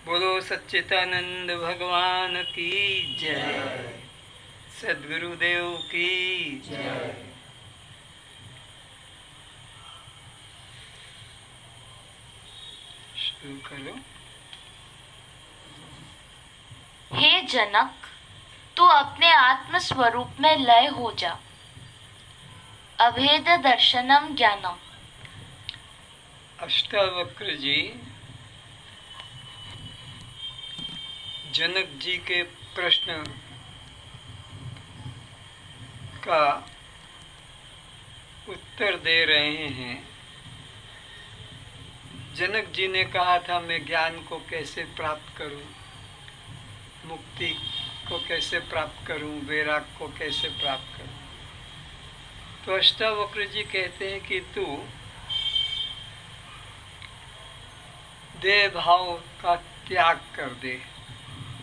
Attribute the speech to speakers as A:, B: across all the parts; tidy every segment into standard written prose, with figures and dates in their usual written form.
A: बोलो सच्चिदानंद भगवान की जय। सद्गुरुदेव की जय। शुरू करो।
B: हे जनक, तू अपने आत्म स्वरूप में लय हो जा। अभेद दर्शनम ज्ञानम।
A: अष्टावक्र जी जनक जी के प्रश्न का उत्तर दे रहे हैं। जनक जी ने कहा था मैं ज्ञान को कैसे प्राप्त करूं, मुक्ति को कैसे प्राप्त करूं, वैराग को कैसे प्राप्त करूं। तो अष्टावक्र जी कहते हैं कि तू देह भाव का त्याग कर दे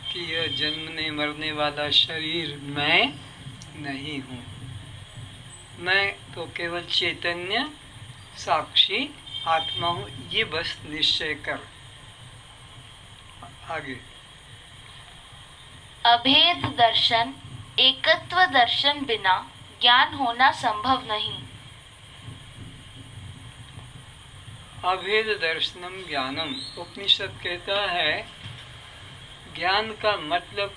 A: कि यह जन्मने मरने वाला शरीर मैं नहीं हूँ। मैं तो केवल चैतन्य साक्षी आत्मा हूँ, ये बस निश्चय कर। आगे
B: अभेद दर्शन, एकत्व दर्शन बिना ज्ञान होना संभव नहीं।
A: अभेद दर्शनम ज्ञानम। उपनिषद कहता है ज्ञान का मतलब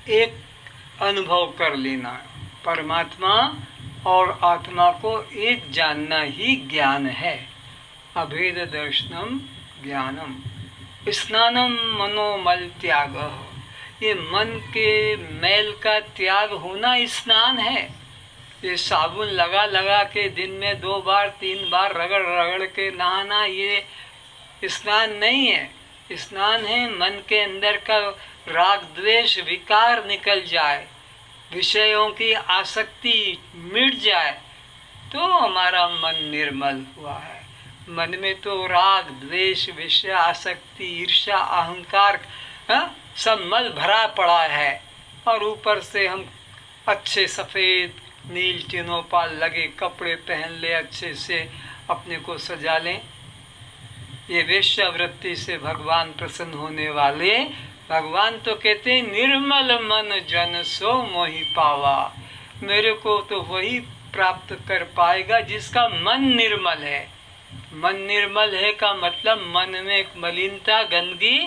A: एक अनुभव कर लेना, परमात्मा और आत्मा को एक जानना ही ज्ञान है। अभेद दर्शनम ज्ञानम। स्नानम मनोमल त्याग। ये मन के मैल का त्याग होना स्नान है। ये साबुन लगा लगा के दिन में 2 बार 3 बार रगड़ रगड़ के नहाना ये स्नान नहीं है। स्नान है मन के अंदर का राग द्वेष विकार निकल जाए, विषयों की आसक्ति मिट जाए, तो हमारा मन निर्मल हुआ है। मन में तो राग द्वेष विषय आसक्ति ईर्ष्या अहंकार सब मल भरा पड़ा है, और ऊपर से हम अच्छे सफ़ेद नील टिनोपाल लगे कपड़े पहन ले, अच्छे से अपने को सजा लें। ये वेश्यावृत्ति से भगवान प्रसन्न होने वाले। भगवान तो कहते हैं निर्मल मन जन सो मोहि पावा। मेरे को तो वही प्राप्त कर पाएगा जिसका मन निर्मल है। मन निर्मल है का मतलब मन में एक मलिनता गंदगी,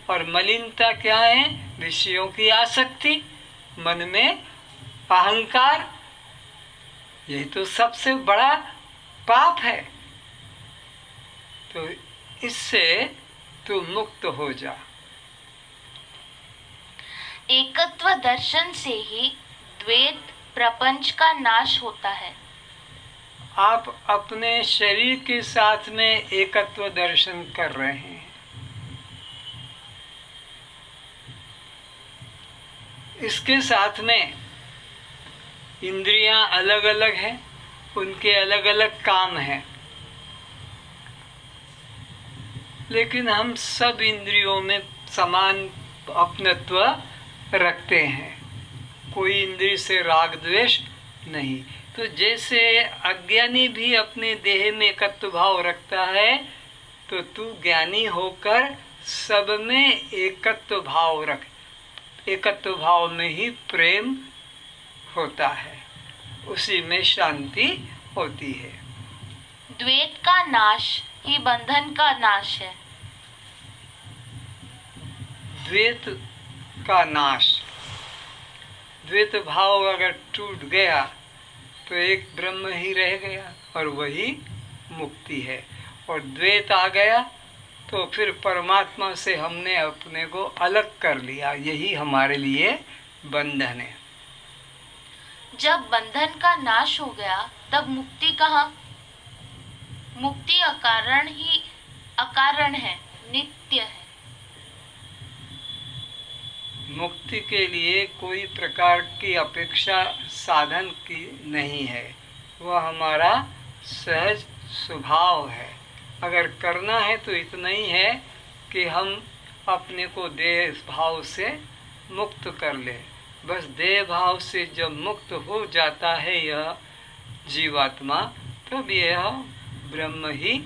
A: और मलिनता क्या है? विषयों की आसक्ति, मन में अहंकार। यही तो सबसे बड़ा पाप है। तो इससे तू मुक्त हो जा।
B: एकत्व दर्शन से ही द्वैत प्रपंच का नाश होता है।
A: आप अपने शरीर के साथ में एकत्व दर्शन कर रहे हैं। इसके साथ में इंद्रियां अलग अलग हैं, उनके अलग अलग काम हैं, लेकिन हम सब इंद्रियों में समान अपनत्व रखते हैं। कोई इंद्रिय से राग द्वेष नहीं। तो जैसे अज्ञानी भी अपने देह में एकत्व भाव रखता है, तो तू ज्ञानी होकर सब में एकत्व भाव रख। एकत्व भाव में ही प्रेम होता है, उसी में शांति होती है।
B: द्वैत का नाश ही बंधन का नाश है।
A: द्वैत का नाश, द्वैत भाव अगर टूट गया तो एक ब्रह्म ही रह गया, और वही मुक्ति है। और द्वैत आ गया तो फिर परमात्मा से हमने अपने को अलग कर लिया, यही हमारे लिए बंधन है।
B: जब बंधन का नाश हो गया तब मुक्ति कहाँ? मुक्ति अकारण ही अकारण है, नित्य है।
A: मुक्ति के लिए कोई प्रकार की अपेक्षा साधन की नहीं है, वह हमारा सहज स्वभाव है। अगर करना है तो इतना ही है कि हम अपने को देह भाव से मुक्त कर ले। बस देह भाव से जब मुक्त हो जाता है यह जीवात्मा, तब यह ब्रह्म ही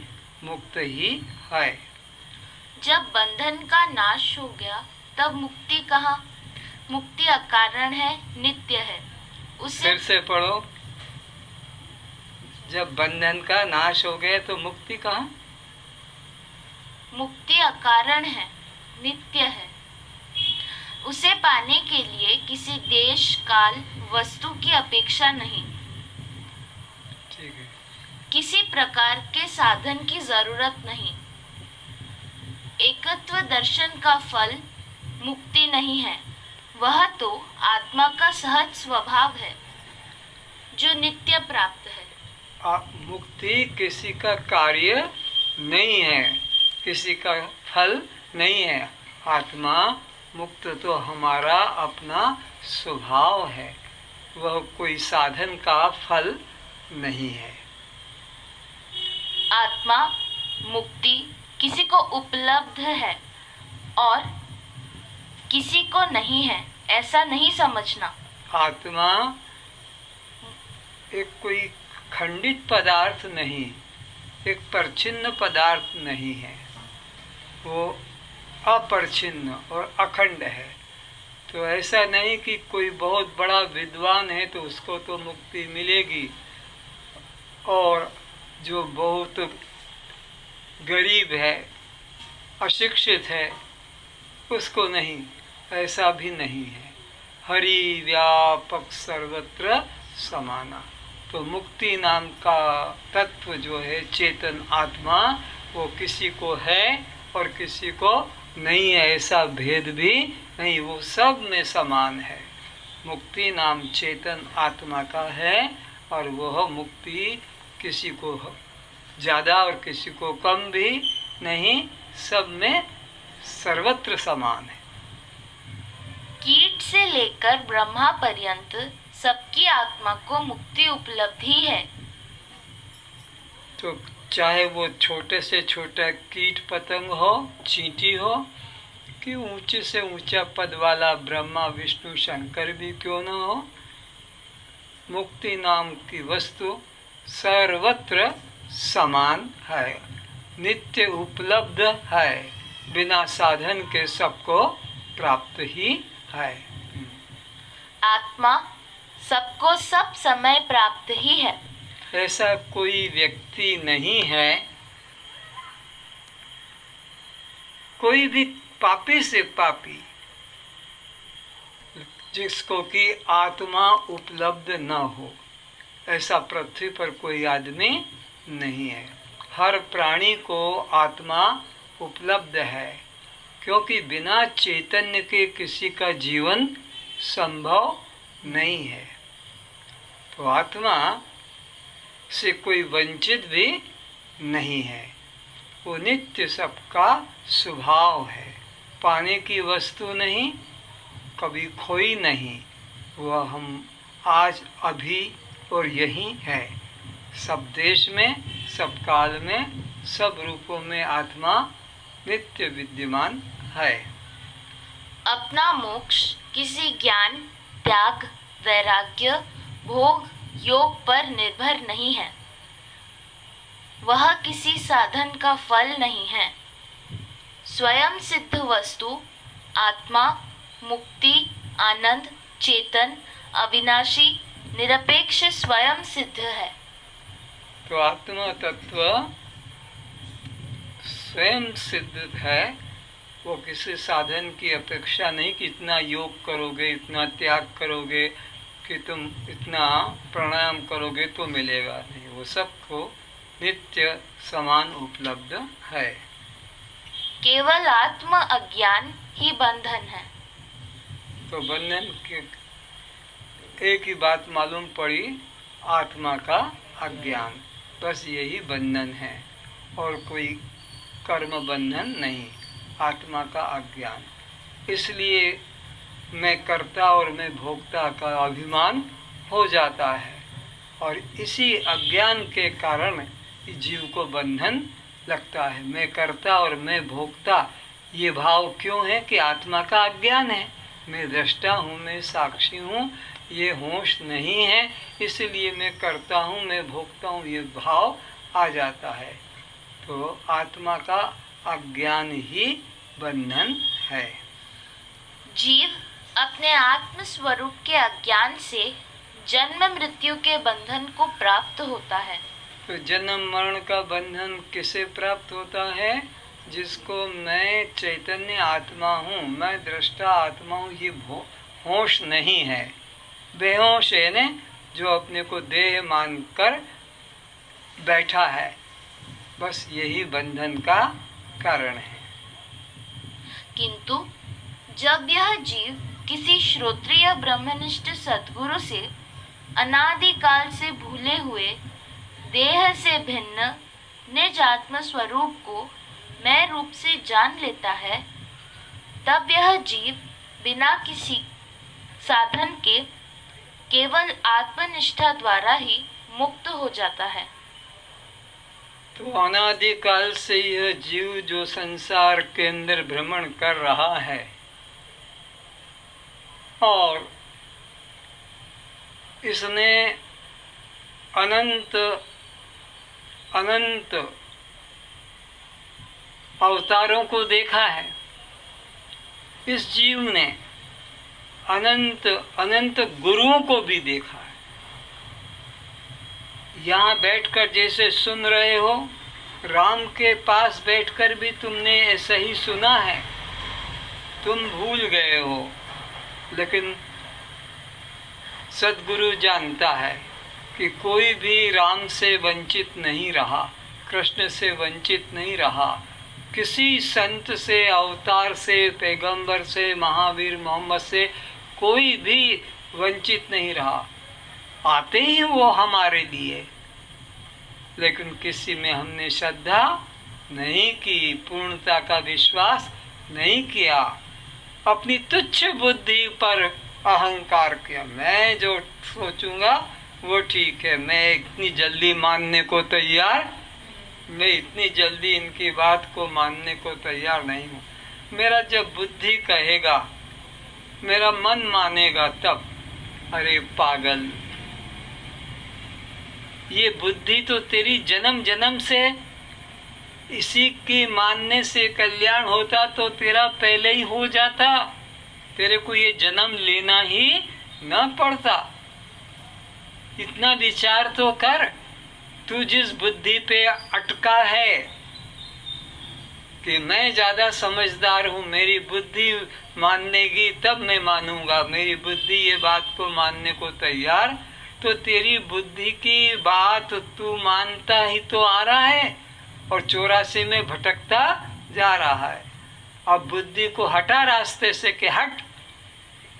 A: मुक्त ही है।
B: जब बंधन का नाश हो गया तब मुक्ति कहाँ? मुक्ति अकारण है, नित्य है। उसे
A: फिर से पढ़ो। जब बंधन का नाश हो गया तो मुक्ति कहाँ?
B: मुक्ति अकारण है, नित्य है। उसे पाने के लिए किसी देश, काल, वस्तु की अपेक्षा नहीं,
A: ठीक है।
B: किसी प्रकार के साधन की जरूरत नहीं। एकत्व दर्शन का फल मुक्ति नहीं है, वह तो आत्मा का सहज स्वभाव है जो नित्य प्राप्त है।
A: मुक्ति किसी का कार्य नहीं है, किसी का फल नहीं है। आत्मा मुक्त तो हमारा अपना स्वभाव है, वह कोई साधन का फल नहीं है।
B: आत्मा मुक्ति किसी को उपलब्ध है और किसी को नहीं है, ऐसा नहीं समझना।
A: आत्मा एक कोई खंडित पदार्थ नहीं, एक परिच्छिन्न पदार्थ नहीं है, वो अपरिच्छिन्न और अखंड है। तो ऐसा नहीं कि कोई बहुत बड़ा विद्वान है तो उसको तो मुक्ति मिलेगी और जो बहुत गरीब है, अशिक्षित है, उसको नहीं, ऐसा भी नहीं है। हरि व्यापक सर्वत्र समाना। तो मुक्ति नाम का तत्व जो है चेतन आत्मा, वो किसी को है और किसी को नहीं है, ऐसा भेद भी नहीं, वो सब में समान है। मुक्ति नाम चेतन आत्मा का है और वह मुक्ति किसी को ज़्यादा और किसी को कम भी नहीं, सब में सर्वत्र समान है।
B: कीट से लेकर ब्रह्मा पर्यंत सबकी आत्मा को मुक्ति उपलब्धि है।
A: तो चाहे वो छोटे से छोटा कीट पतंग हो, चींटी हो, कि ऊंचे से ऊंचा पद वाला ब्रह्मा विष्णु शंकर भी क्यों न हो, मुक्ति नाम की वस्तु सर्वत्र समान है, नित्य उपलब्ध है, बिना साधन के सबको प्राप्त ही है।
B: आत्मा सबको सब समय प्राप्त ही है।
A: ऐसा कोई व्यक्ति नहीं है, कोई भी पापी से पापी, जिसको कि आत्मा उपलब्ध न हो, ऐसा पृथ्वी पर कोई आदमी नहीं है। हर प्राणी को आत्मा उपलब्ध है, क्योंकि बिना चैतन्य के किसी का जीवन संभव नहीं है। तो आत्मा से कोई वंचित भी नहीं है, वो नित्य सबका स्वभाव है, पाने की वस्तु नहीं, कभी खोई नहीं, वह हम आज अभी और यहीं है। सब देश में, सब काल में, सब रूपों में आत्मा नित्य विद्यमान है।
B: अपना मोक्ष किसी ज्ञान, त्याग, वैराग्य, भोग, योग पर निर्भर नहीं है, वह किसी साधन का फल नहीं है। स्वयं सिद्ध वस्तु आत्मा मुक्ति, आनंद, चेतन, अविनाशी, निरपेक्ष स्वयं सिद्ध है।
A: तो आत्मा तत्व स्वयं सिद्ध है, वो किसी साधन की अपेक्षा नहीं कि इतना योग करोगे, इतना त्याग करोगे, कि तुम इतना प्राणायाम करोगे तो मिलेगा, नहीं, वो सबको नित्य समान उपलब्ध है।
B: केवल आत्म अज्ञान ही बंधन है।
A: तो बंधन के एक ही बात मालूम पड़ी, आत्मा का अज्ञान, बस यही बंधन है और कोई कर्म बंधन नहीं, आत्मा का अज्ञान। इसलिए मैं कर्ता और मैं भोक्ता का अभिमान हो जाता है और इसी अज्ञान के कारण जीव को बंधन लगता है। मैं कर्ता और मैं भोक्ता, ये भाव क्यों है कि आत्मा का अज्ञान है। मैं दृष्टा हूँ, मैं साक्षी हूँ, ये होश नहीं है, इसलिए मैं करता हूँ, मैं भोगता हूँ, ये भाव आ जाता है। तो तो आत्मा का अज्ञान ही बंधन है।
B: जीव अपने आत्म स्वरूप के अज्ञान से जन्म मृत्यु के बंधन को प्राप्त होता है।
A: तो जन्म मरण का बंधन किसे प्राप्त होता है? जिसको मैं चैतन्य आत्मा हूँ, मैं दृष्टा आत्मा हूँ, ये होश नहीं है। बेहोश है ने जो अपने को देह मानकर बैठा है, बस यही बंधन का कारण है।
B: किंतु जब यह जीव किसी श्रोत्रिय ब्रह्मनिष्ठ सद्गुरु से अनादिकाल से भूले हुए देह से भिन्न निज आत्म स्वरूप को मैं रूप से जान लेता है, तब यह जीव बिना किसी साधन के केवल आत्मनिष्ठा द्वारा ही मुक्त हो जाता है।
A: तो अनादिकाल से यह जीव जो संसार के अंदर भ्रमण कर रहा है और इसने अनंत अनंत अवतारों को देखा है। इस जीव ने अनंत अनंत गुरुओं को भी देखा है। यहाँ बैठकर जैसे सुन रहे हो, राम के पास बैठकर भी तुमने ऐसा ही सुना है। तुम भूल गए हो, लेकिन सद्गुरु जानता है कि कोई भी राम से वंचित नहीं रहा, कृष्ण से वंचित नहीं रहा, किसी संत से, अवतार से, पैगंबर से, महावीर मोहम्मद से कोई भी वंचित नहीं रहा। आते ही वो हमारे लिए, लेकिन किसी में हमने श्रद्धा नहीं की, पूर्णता का विश्वास नहीं किया, अपनी तुच्छ बुद्धि पर अहंकार किया। मैं जो सोचूंगा वो ठीक है, मैं इतनी जल्दी मानने को तैयार, मैं इतनी जल्दी इनकी बात को मानने को तैयार नहीं हूँ। मेरा जब बुद्धि कहेगा, मेरा मन मानेगा तब। अरे पागल, ये बुद्धि तो तेरी जन्म जन्म से, इसी की मानने से कल्याण होता तो तेरा पहले ही हो जाता, तेरे को ये जन्म लेना ही न पड़ता। इतना विचार तो कर, तू जिस बुद्धि पे अटका है कि मैं ज्यादा समझदार हूँ, मेरी बुद्धि मानेगी तब मैं मानूंगा, मेरी बुद्धि ये बात को मानने को तैयार, तो तेरी बुद्धि की बात तू मानता ही तो आ रहा है और 84 में भटकता जा रहा है। अब बुद्धि को हटा रास्ते से कि हट,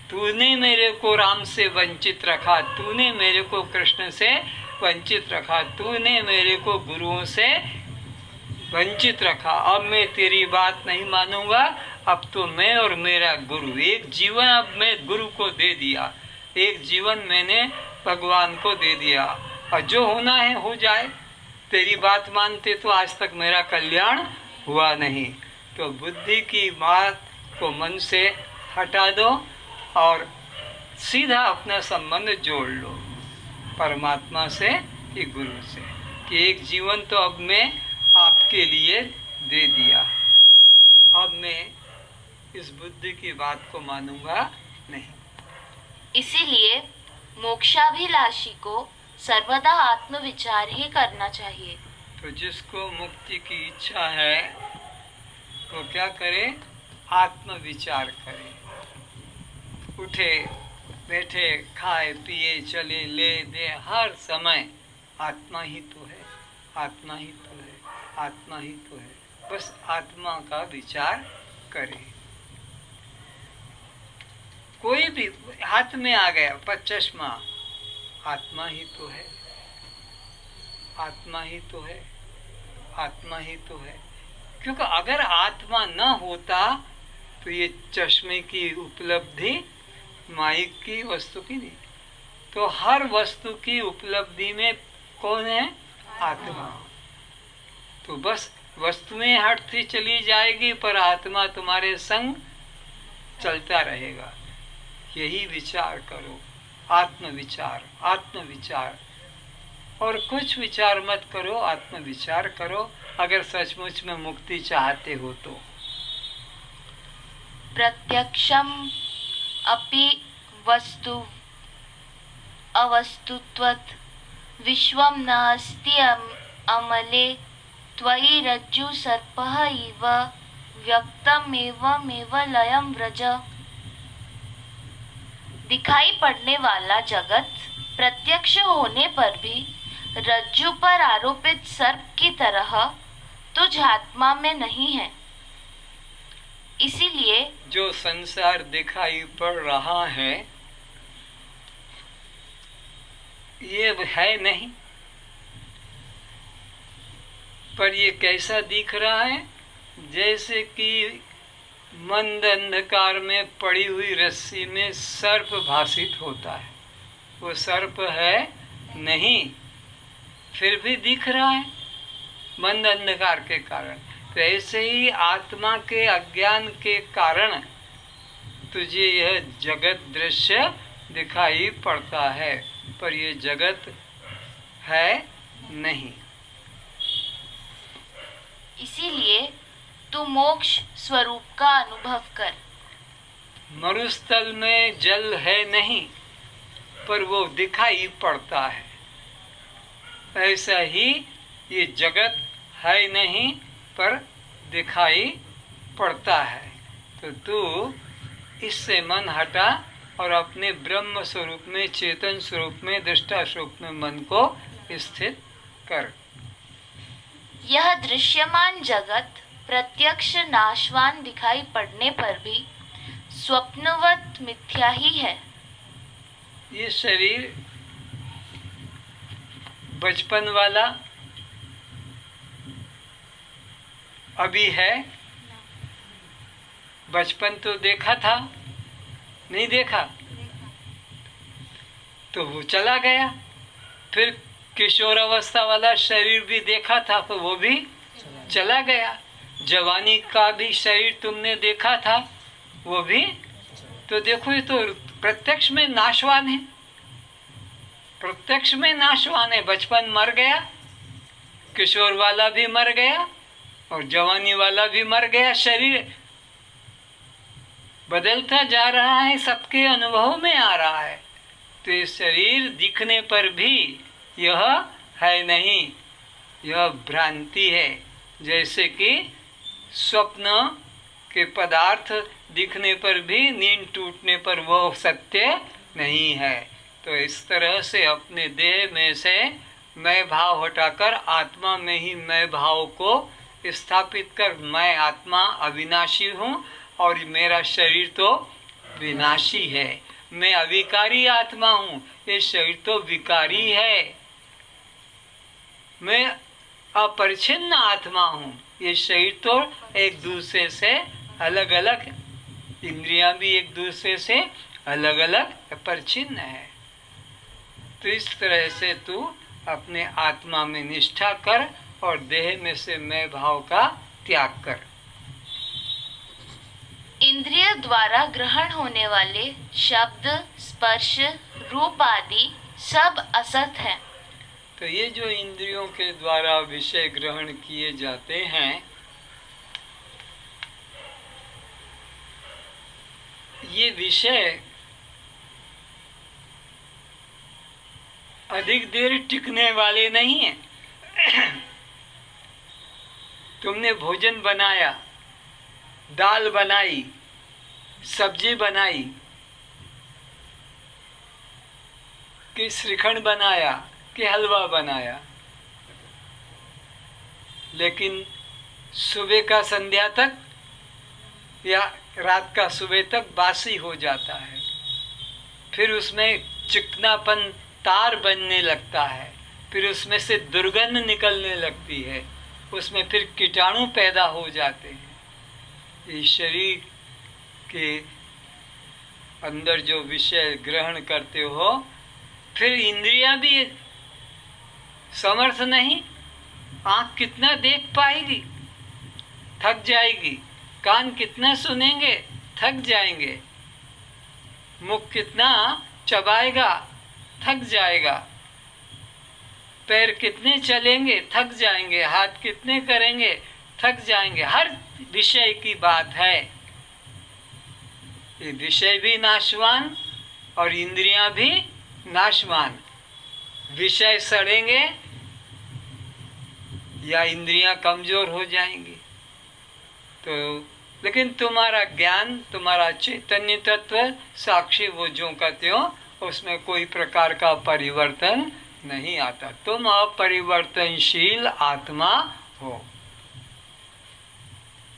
A: तूने मेरे को राम से वंचित रखा, तूने मेरे को कृष्ण से वंचित रखा, तूने मेरे को गुरुओं से वंचित रखा। अब मैं तेरी बात नहीं मानूंगा। अब तो मैं और मेरा गुरु एक जीवन, अब मैं गुरु को दे दिया, एक जीवन मैंने भगवान को दे दिया, और जो होना है हो जाए। तेरी बात मानते तो आज तक मेरा कल्याण हुआ नहीं। तो बुद्धि की बात को मन से हटा दो और सीधा अपना संबंध जोड़ लो परमात्मा से कि गुरु से, कि एक जीवन तो अब मैं आपके लिए दे दिया, अब मैं इस बुद्धि की बात को मानूंगा नहीं।
B: इसीलिए मोक्षाभिलाषी को सर्वदा आत्मविचार ही करना चाहिए।
A: तो जिसको मुक्ति की इच्छा है तो क्या करे? आत्मविचार करे। उठे बैठे खाए पिए चले ले दे, हर समय आत्मा ही तो है, आत्मा ही तो है, आत्मा ही तो है। बस आत्मा का विचार करे। कोई भी हाथ में आ गया पर चश्मा, आत्मा ही तो है, आत्मा ही तो है, आत्मा ही तो है। क्योंकि अगर आत्मा न होता तो ये चश्मे की उपलब्धि माइक की वस्तु की नहीं। तो हर वस्तु की उपलब्धि में कौन है? आत्मा। तो बस वस्तुएं हटती चली जाएगी पर आत्मा तुम्हारे संग चलता रहेगा। यही विचार करो, आत्मविचार, आत्मविचार। और कुछ विचार मत करो, आत्मविचार करो अगर सचमुच में मुक्ति चाहते हो तो।
B: प्रत्यक्षम अपि वस्तु अवस्तुत्वत् विश्वं नास्ति अमले त्वयि रज्जु सर्पः इव व्यक्तमेवमेव लयं व्रज। दिखाई पड़ने वाला जगत प्रत्यक्ष होने पर भी रज्जु पर आरोपित सर्प की तरह तुझ आत्मा में नहीं है। इसीलिए
A: जो संसार दिखाई पड़ रहा है ये है नहीं, पर ये कैसा दिख रहा है? जैसे कि मंद अंधकार में पड़ी हुई रस्सी में सर्प भासित होता है। वो सर्प है नहीं, फिर भी दिख रहा है मंद अंधकार के कारण। तो ऐसे ही आत्मा के अज्ञान के कारण तुझे यह जगत दृश्य दिखाई पड़ता है, पर ये जगत है नहीं।
B: इसीलिए तू मोक्ष स्वरूप का अनुभव कर।
A: मरुस्थल में जल है नहीं, पर वो दिखाई पड़ता है। ऐसा ही ये जगत है नहीं, पर दिखाई पड़ता है। तो तू इससे मन हटा और अपने ब्रह्म स्वरूप में, चेतन स्वरूप में, दृष्टा स्वरूप में मन को स्थित कर।
B: यह दृश्यमान जगत प्रत्यक्ष नाशवान दिखाई पड़ने पर भी स्वप्नवत मिथ्या ही है।
A: ये शरीर बचपन वाला अभी है। बचपन तो देखा था, नहीं देखा तो वो चला गया। फिर किशोर अवस्था वाला शरीर भी देखा था तो वो भी चला गया। जवानी का भी शरीर तुमने देखा था, वो भी तो देखो, ये तो प्रत्यक्ष में नाशवान है, प्रत्यक्ष में नाशवान है। बचपन मर गया, किशोर वाला भी मर गया और जवानी वाला भी मर गया। शरीर बदलता जा रहा है, सबके अनुभव में आ रहा है। तो ये शरीर दिखने पर भी यह है नहीं, यह भ्रांति है। जैसे कि स्वप्न के पदार्थ दिखने पर भी नींद टूटने पर वह सत्य नहीं है। तो इस तरह से अपने देह में से मैं भाव हटाकर आत्मा में ही मैं भाव को स्थापित कर, मैं आत्मा अविनाशी हूँ और मेरा शरीर तो विनाशी है। मैं अविकारी आत्मा हूँ, ये शरीर तो विकारी है। मैं अपरिच्छिन्न आत्मा हूँ, ये शरीर तो एक दूसरे से अलग अलग, इंद्रियां भी एक दूसरे से अलग अलग परिच्छिन्न है। तो इस तरह से तू अपने आत्मा में निष्ठा कर और देह में से मैं भाव का त्याग कर।
B: इंद्रिय द्वारा ग्रहण होने वाले शब्द, स्पर्श, रूप आदि सब असत है।
A: तो ये जो इंद्रियों के द्वारा विषय ग्रहण किए जाते हैं, ये विषय अधिक देर टिकने वाले नहीं हैं। तुमने भोजन बनाया, दाल बनाई, सब्जी बनाई, कि श्रीखंड बनाया, कि हलवा बनाया, लेकिन सुबह का संध्या तक या रात का सुबह तक बासी हो जाता है। फिर उसमें चिकनापन तार बनने लगता है, फिर उसमें से दुर्गंध निकलने लगती है, उसमें फिर कीटाणु पैदा हो जाते हैं। इस शरीर के अंदर जो विषय ग्रहण करते हो, फिर इंद्रियां भी समर्थ नहीं। आँख कितना देख पाएगी, थक जाएगी। कान कितना सुनेंगे, थक जाएंगे। मुख कितना चबाएगा, थक जाएगा। पैर कितने चलेंगे, थक जाएंगे, हाथ कितने करेंगे, थक जाएंगे। हर विषय की बात है। ये विषय भी नाशवान और इंद्रियां भी नाशवान। विषय सड़ेंगे या इंद्रियां कमजोर हो जाएंगी। तो लेकिन तुम्हारा ज्ञान, तुम्हारा चैतन्य तत्व साक्षी वो ज्यों का त्यों, उसमें कोई प्रकार का परिवर्तन नहीं आता। तुम अपरिवर्तनशील आत्मा हो।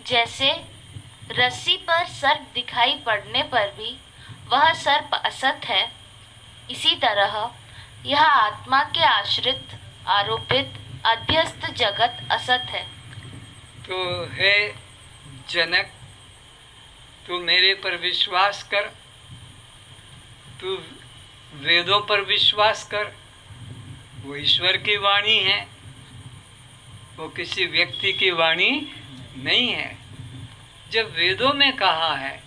B: जैसे रस्सी पर सर्प दिखाई पड़ने पर भी वह सर्प असत है, इसी तरह यह आत्मा के आश्रित आरोपित अध्यस्त जगत असत है।
A: तो हे जनक, तू मेरे पर विश्वास कर, तू वेदों पर विश्वास कर। वो ईश्वर की वाणी है, वो किसी व्यक्ति की वाणी नहीं है। जब वेदों में कहा है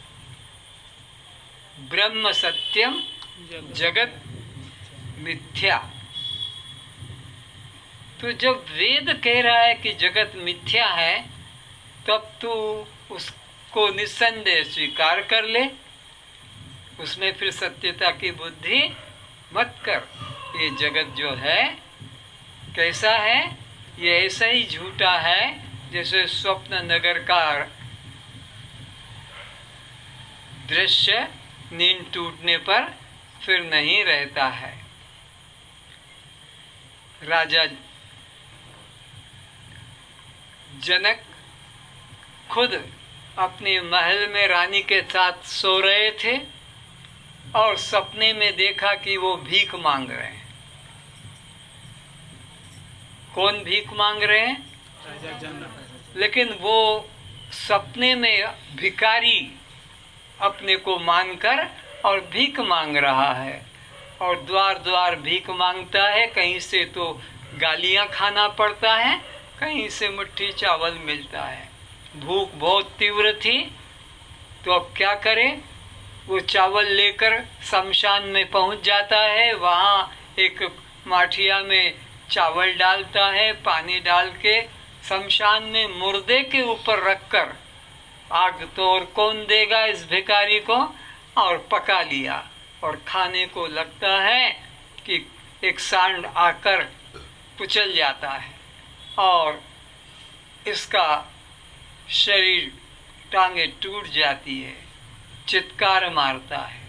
A: ब्रह्म सत्यम जगत मिथ्या, तो जब वेद कह रहा है कि जगत मिथ्या है, तब तू उसको निस्संदेह स्वीकार कर ले। उसमें फिर सत्यता की बुद्धि मत कर। ये जगत जो है कैसा है? ये ऐसा ही झूठा है जैसे स्वप्न नगर का दृश्य नींद टूटने पर फिर नहीं रहता है। राजा जनक खुद अपने महल में रानी के साथ सो रहे थे और सपने में देखा कि वो भीख मांग रहे हैं। कौन भीख मांग रहे हैं?
C: राजा जनक।
A: लेकिन वो सपने में भिखारी अपने को मानकर और भीख मांग रहा है, और द्वार द्वार भीख मांगता है। कहीं से तो गालियां खाना पड़ता है, कहीं से मुट्ठी चावल मिलता है। भूख बहुत तीव्र थी, तो अब क्या करे? वो चावल लेकर शमशान में पहुंच जाता है। वहाँ एक माठिया में चावल डालता है, पानी डाल के शमशान में मुर्दे के ऊपर रखकर, आग तो और कौन देगा इस भिखारी को, और पका लिया। और खाने को लगता है कि एक सांड आकर कुचल जाता है और इसका शरीर, टांगे टूट जाती है, चित्कार मारता है।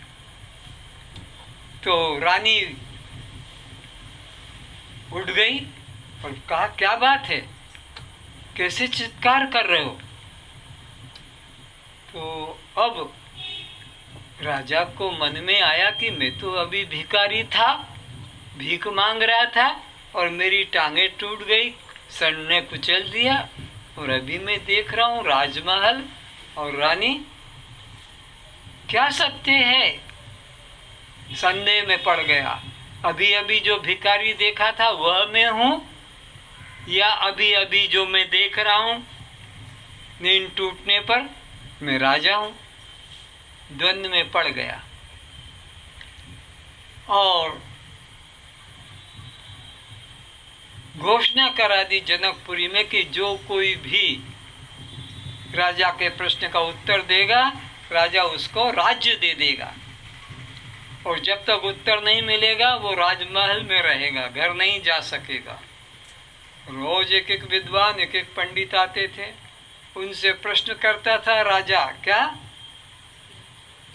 A: तो रानी उठ गई और कहा, क्या बात है, कैसे चित्कार कर रहे हो? तो अब राजा को मन में आया कि मैं तो अभी भिखारी था, भीख मांग रहा था, और मेरी टांगे टूट गई, सन ने कुचल दिया, और अभी मैं देख रहा हूँ राजमहल और रानी। क्या सत्य है? संदेह में पड़ गया। अभी अभी जो भिखारी देखा था वह मैं हूँ, या अभी अभी जो मैं देख रहा हूँ नींद टूटने पर मैं राजा हूँ? द्वंद्व में पड़ गया। और घोषणा करा दी जनकपुरी में कि जो कोई भी राजा के प्रश्न का उत्तर देगा, राजा उसको राज्य दे देगा, और जब तक उत्तर नहीं मिलेगा वो राजमहल में रहेगा, घर नहीं जा सकेगा। रोज एक एक विद्वान, एक एक पंडित आते थे, उनसे प्रश्न करता था राजा। क्या?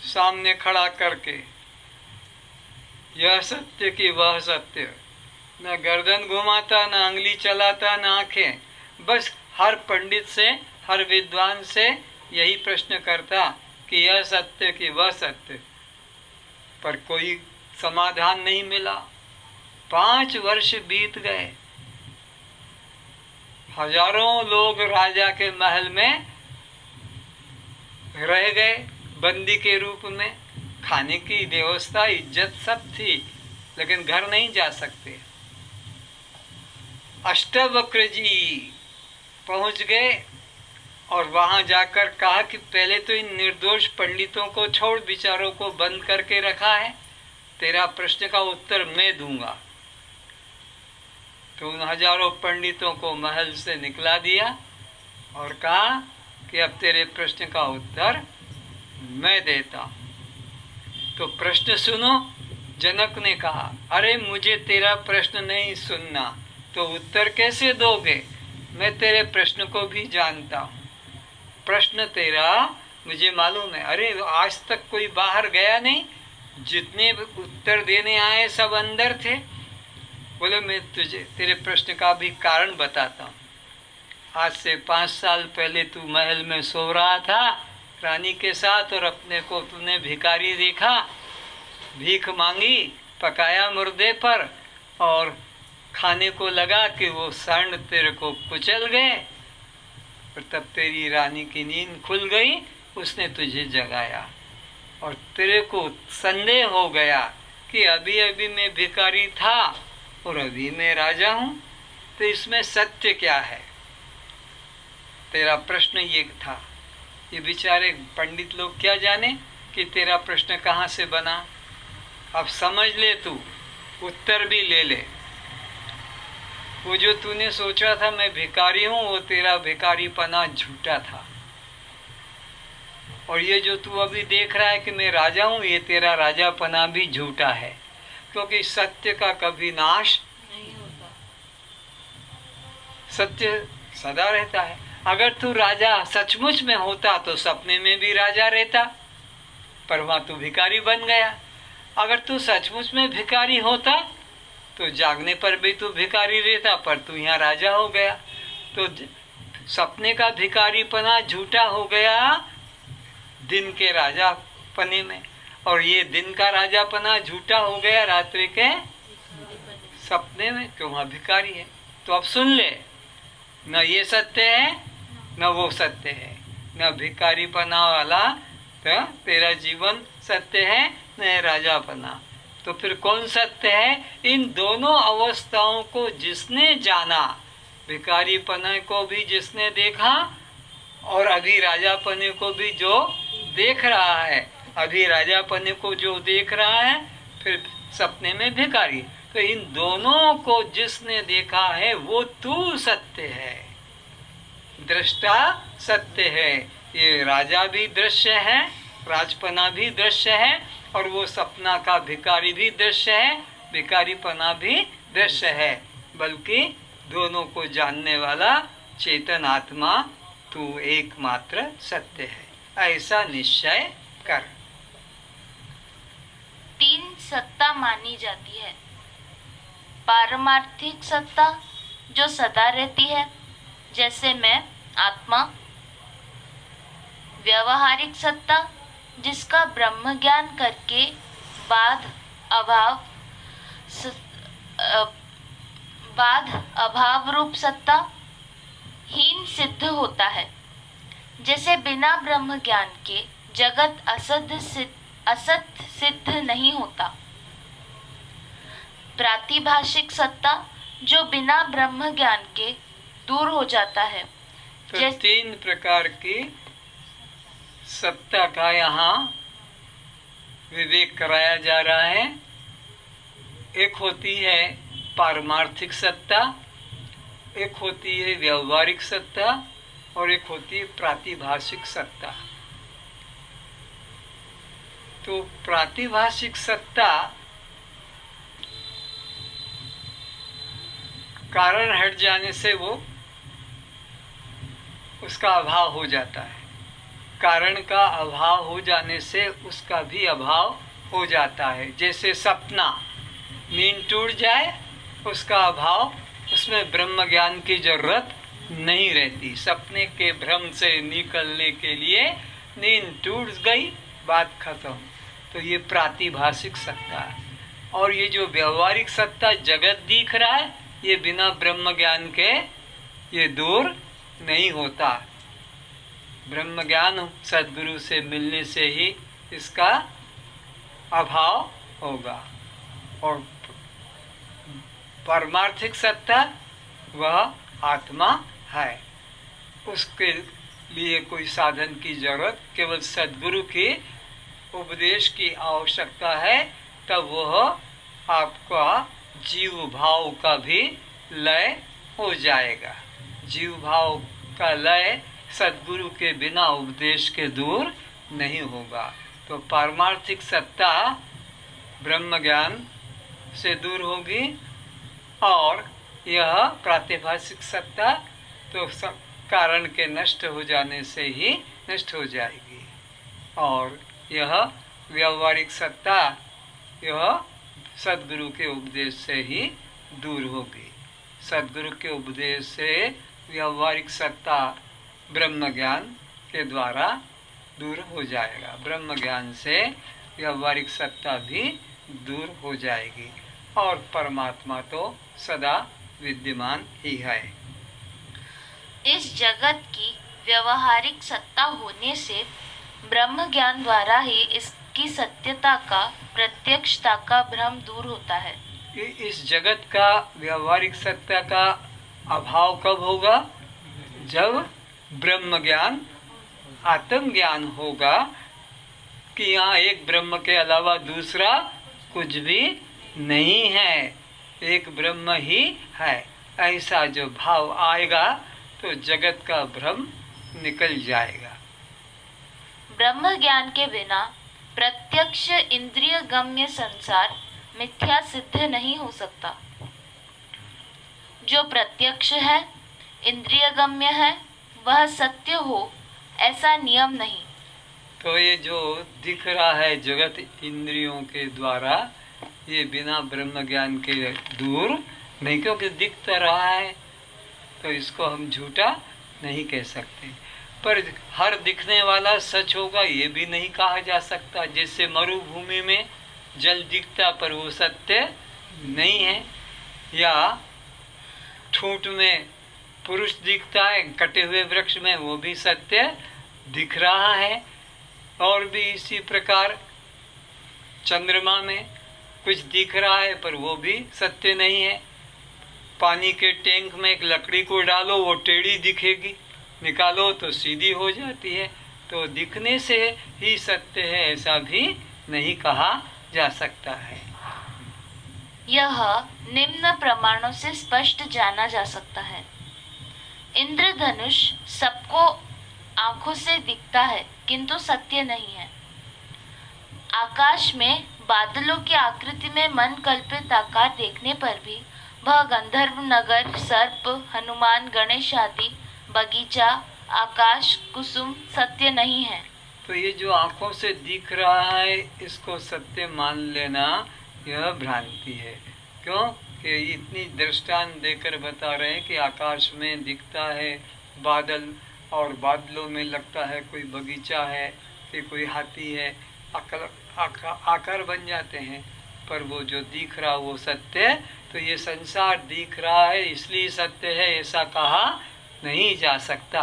A: सामने खड़ा करके, यह सत्य कि वह सत्य। न गर्दन घुमाता, न अंगली चलाता, न आंखें। बस हर पंडित से, हर विद्वान से यही प्रश्न करता कि यह सत्य कि वह सत्य, पर कोई समाधान नहीं मिला। 5 वर्ष बीत गए। हजारों लोग राजा के महल में रह गए बंदी के रूप में। खाने की व्यवस्था, इज्जत सब थी, लेकिन घर नहीं जा सकते। अष्टवक्र जी पहुंच गए और वहां जाकर कहा कि पहले तो इन निर्दोष पंडितों को छोड़, विचारों को बंद करके रखा है, तेरा प्रश्न का उत्तर मैं दूंगा। तो उन हजारों पंडितों को महल से निकला दिया और कहा कि अब तेरे प्रश्न का उत्तर मैं देता हूँ। तो प्रश्न सुनो। जनक ने कहा, अरे मुझे तेरा प्रश्न नहीं सुनना, तो उत्तर कैसे दोगे? मैं तेरे प्रश्न को भी जानता हूँ। प्रश्न तेरा मुझे मालूम है। अरे आज तक कोई बाहर गया नहीं, जितने उत्तर देने आए सब अंदर थे। बोले मैं तुझे तेरे प्रश्न का भी कारण बताता हूँ। आज से 5 साल पहले तू महल में सो रहा था रानी के साथ, और अपने को तूने भिखारी देखा, भीख मांगी, पकाया मुर्दे पर, और खाने को लगा कि वो सांड तेरे को कुचल गए। और तब तेरी रानी की नींद खुल गई, उसने तुझे जगाया, और तेरे को संदेह हो गया कि अभी अभी मैं भिखारी था और अभी मैं राजा हूँ, तो इसमें सत्य क्या है? तेरा प्रश्न ये था। ये बेचारे पंडित लोग क्या जाने कि तेरा प्रश्न कहाँ से बना। अब समझ ले, तू उत्तर भी ले ले। वो जो तूने सोचा था मैं भिखारी हूँ, वो तेरा भिखारीपना झूठा था। और ये जो तू अभी देख रहा है कि मैं राजा हूँ, ये तेरा राजापना भी झूठा है, क्योंकि सत्य का कभी नाश
B: नहीं होता।
A: सत्य सदा रहता है। अगर तू राजा सचमुच में होता तो सपने में भी राजा रहता, पर वहां तू भिखारी बन गया। अगर तू सचमुच में भिखारी होता तो जागने पर भी तू भिखारी रहता, पर तू यहाँ राजा हो गया। तो सपने का भिखारीपना झूठा हो गया दिन के राजापने में, और ये दिन का राजापना झूठा हो गया रात्रि के सपने में, तो वहाँ भिखारी है। तो अब सुन ले, न ये सत्य है न वो सत्य है, न भिखारीपना वाला तो तेरा जीवन सत्य है, न राजापना। तो फिर कौन सत्य है? इन दोनों अवस्थाओं को जिसने जाना, भिखारीपने को भी जिसने देखा और अभी राजापने को भी जो देख रहा है, अभी राजापने को जो देख रहा है, फिर सपने में भिखारी, तो इन दोनों को जिसने देखा है वो तू सत्य है, दृष्टा सत्य है। ये राजा भी दृश्य है, राजपना भी दृश्य है, और वो सपना का भिखारी भी दृश्य है, भिखारीपना भी दृश्य है। बल्कि दोनों को जानने वाला चेतन आत्मा तू एकमात्र सत्य है, ऐसा निश्चय कर।
B: 3 सत्ता मानी जाती है। पारमार्थिक सत्ता जो सदा रहती है, जैसे मैं आत्मा। व्यवहारिक सत्ता जिसका ब्रह्म ज्ञान करके बाद अभाव रूप सत्ता हीन सिद्ध होता है। जैसे बिना ब्रह्म ज्ञान के जगत असत सिद्ध नहीं होता। प्रातिभाषिक सत्ता जो बिना ब्रह्म ज्ञान के दूर हो जाता है।
A: तो 3 प्रकार की सत्ता का यहाँ विवेक कराया जा रहा है। एक होती है पारमार्थिक सत्ता, एक होती है व्यवहारिक सत्ता, और एक होती है प्रातिभाषिक सत्ता। तो प्रातिभाषिक सत्ता कारण हट जाने से वो उसका अभाव हो जाता है। कारण का अभाव हो जाने से उसका भी अभाव हो जाता है। जैसे सपना, नींद टूट जाए, उसका अभाव, उसमें ब्रह्म ज्ञान की जरूरत नहीं रहती। सपने के भ्रम से निकलने के लिए नींद टूट गई, बात खत्म। तो ये प्रातिभाषिक सत्ता है। और ये जो व्यवहारिक सत्ता जगत दिख रहा है, ये बिना ब्रह्म ज्ञान के ये दूर नहीं होता। ब्रह्म ज्ञान सद्गुरु से मिलने से ही इसका अभाव होगा। और पारमार्थिक सत्ता वह आत्मा है, उसके लिए कोई साधन की जरूरत, केवल सद्गुरु के उपदेश की आवश्यकता है, तब वह आपका जीव भाव का भी लय हो जाएगा। जीव भाव का लय सद्गुरु के बिना उपदेश के दूर नहीं होगा। तो पारमार्थिक सत्ता ब्रह्म ज्ञान से दूर होगी और यह प्रातिभाषिक सत्ता तो कारण के नष्ट हो जाने से ही नष्ट हो जाएगी और यह व्यावहारिक सत्ता यह सद्गुरु के उपदेश से ही दूर होगी। सद्गुरु के उपदेश से व्यावहारिक सत्ता ब्रह्म ज्ञान के द्वारा दूर हो जाएगा। ब्रह्म ज्ञान से व्यावहारिक सत्ता भी दूर हो जाएगी और परमात्मा तो सदा विद्यमान ही है।
B: इस जगत की व्यवहारिक सत्ता होने से ब्रह्म ज्ञान द्वारा ही इसकी सत्यता का प्रत्यक्षता का भ्रम दूर होता है।
A: इस जगत का व्यवहारिक सत्ता का अभाव कब होगा? जब ब्रह्म ज्ञान आत्म ज्ञान होगा कि यहाँ एक ब्रह्म के अलावा दूसरा कुछ भी नहीं है, एक ब्रह्म ही है। ऐसा जो भाव आएगा तो जगत का भ्रम निकल जाएगा।
B: ब्रह्म ज्ञान के बिना प्रत्यक्ष इंद्रिय गम्य संसार मिथ्या सिद्ध नहीं हो सकता। जो प्रत्यक्ष है, इंद्रिय गम्य है, वह सत्य हो ऐसा नियम नहीं।
A: तो ये जो दिख रहा है जगत इंद्रियों के द्वारा, ये बिना ब्रह्म ज्ञान के दूर नहीं, क्योंकि दिख तो रहा है तो इसको हम झूठा नहीं कह सकते। पर हर दिखने वाला सच होगा ये भी नहीं कहा जा सकता। जैसे मरुभूमि में जल दिखता पर वो सत्य नहीं है, या ठूंठ में पुरुष दिखता है कटे हुए वृक्ष में, वो भी सत्य दिख रहा है। और भी इसी प्रकार चंद्रमा में कुछ दिख रहा है पर वो भी सत्य नहीं है। पानी के टैंक में एक लकड़ी को डालो वो टेढ़ी दिखेगी, निकालो तो सीधी हो जाती है। तो दिखने से ही सत्य है ऐसा भी नहीं कहा जा सकता है।
B: यह निम्न प्रमाणों से स्पष्ट जाना जा सकता है। इंद्रधनुष सबको आंखों से दिखता है किंतु सत्य नहीं है। आकाश में बादलों की आकृति में मन कल्पित आकार देखने पर भी वह गंधर्व नगर, सर्प, हनुमान, गणेश आदि बगीचा, आकाश, कुसुम सत्य नहीं है।
A: तो ये जो आंखों से दिख रहा है इसको सत्य मान लेना यह भ्रांति है। क्यों कि इतनी दृष्टांत देकर बता रहे हैं कि आकाश में दिखता है बादल और बादलों में लगता है कोई बगीचा है कि कोई हाथी है, आकार बन जाते हैं। पर वो जो दिख रहा वो सत्य, तो ये संसार दिख रहा है इसलिए सत्य है ऐसा कहा नहीं जा सकता।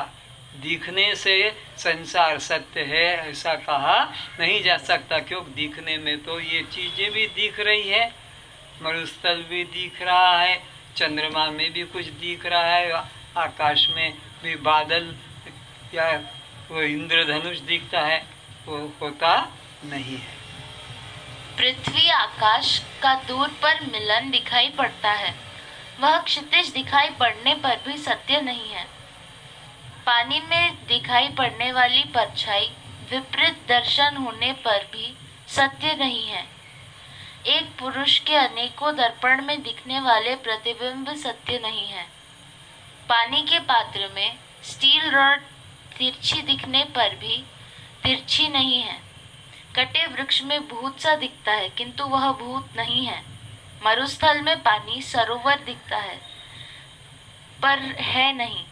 A: दिखने से संसार सत्य है ऐसा कहा नहीं जा सकता, क्योंकि दिखने में तो ये चीज़ें भी दिख रही है। मरुस्थल भी दिख रहा है, चंद्रमा में भी कुछ दिख रहा है, आकाश में भी बादल या वो इंद्रधनुष दिखता है, वो होता नहीं है।
B: पृथ्वी आकाश का दूर पर मिलन दिखाई पड़ता है, वह क्षितिज दिखाई पड़ने पर भी सत्य नहीं है। पानी में दिखाई पड़ने वाली परछाई विपरीत दर्शन होने पर भी सत्य नहीं है। एक पुरुष के अनेकों दर्पण में दिखने वाले प्रतिबिंब सत्य नहीं है। पानी के पात्र में स्टील रॉड तिरछी दिखने पर भी तिरछी नहीं है। कटे वृक्ष में भूत सा दिखता है किंतु वह भूत नहीं है। मरुस्थल में पानी सरोवर दिखता है पर है नहीं।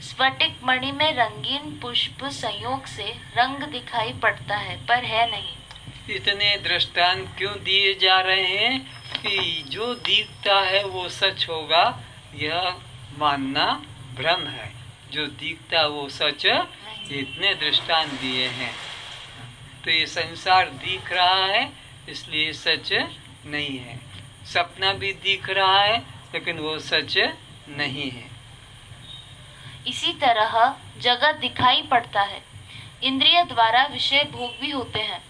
B: स्फटिक मणि में रंगीन पुष्प संयोग से रंग दिखाई पड़ता है पर है नहीं।
A: इतने दृष्टांत क्यों दिए जा रहे हैं कि जो दिखता है वो सच होगा, यह मानना भ्रम है। जो दिखता वो सच, इतने दृष्टांत दिए हैं। तो ये संसार दिख रहा है इसलिए सच नहीं है। सपना भी दिख रहा है लेकिन वो सच नहीं है।
B: इसी तरह जगत दिखाई पड़ता है, इंद्रिय द्वारा विषय भोग भी होते हैं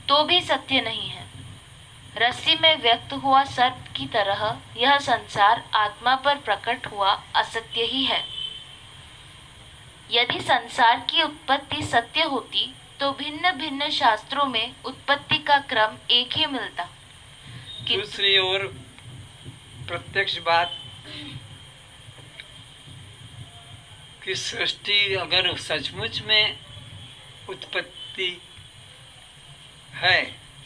B: तो भी सत्य नहीं है। रस्सी में व्यक्त हुआ सर्प की तरह यह संसार आत्मा पर प्रकट हुआ असत्य ही है। यदि संसार की उत्पत्ति सत्य होती तो भिन्न भिन्न शास्त्रों में उत्पत्ति का क्रम एक ही मिलता।
A: दूसरी ओर प्रत्यक्ष बात कि सृष्टि अगर सचमुच में उत्पत्ति है,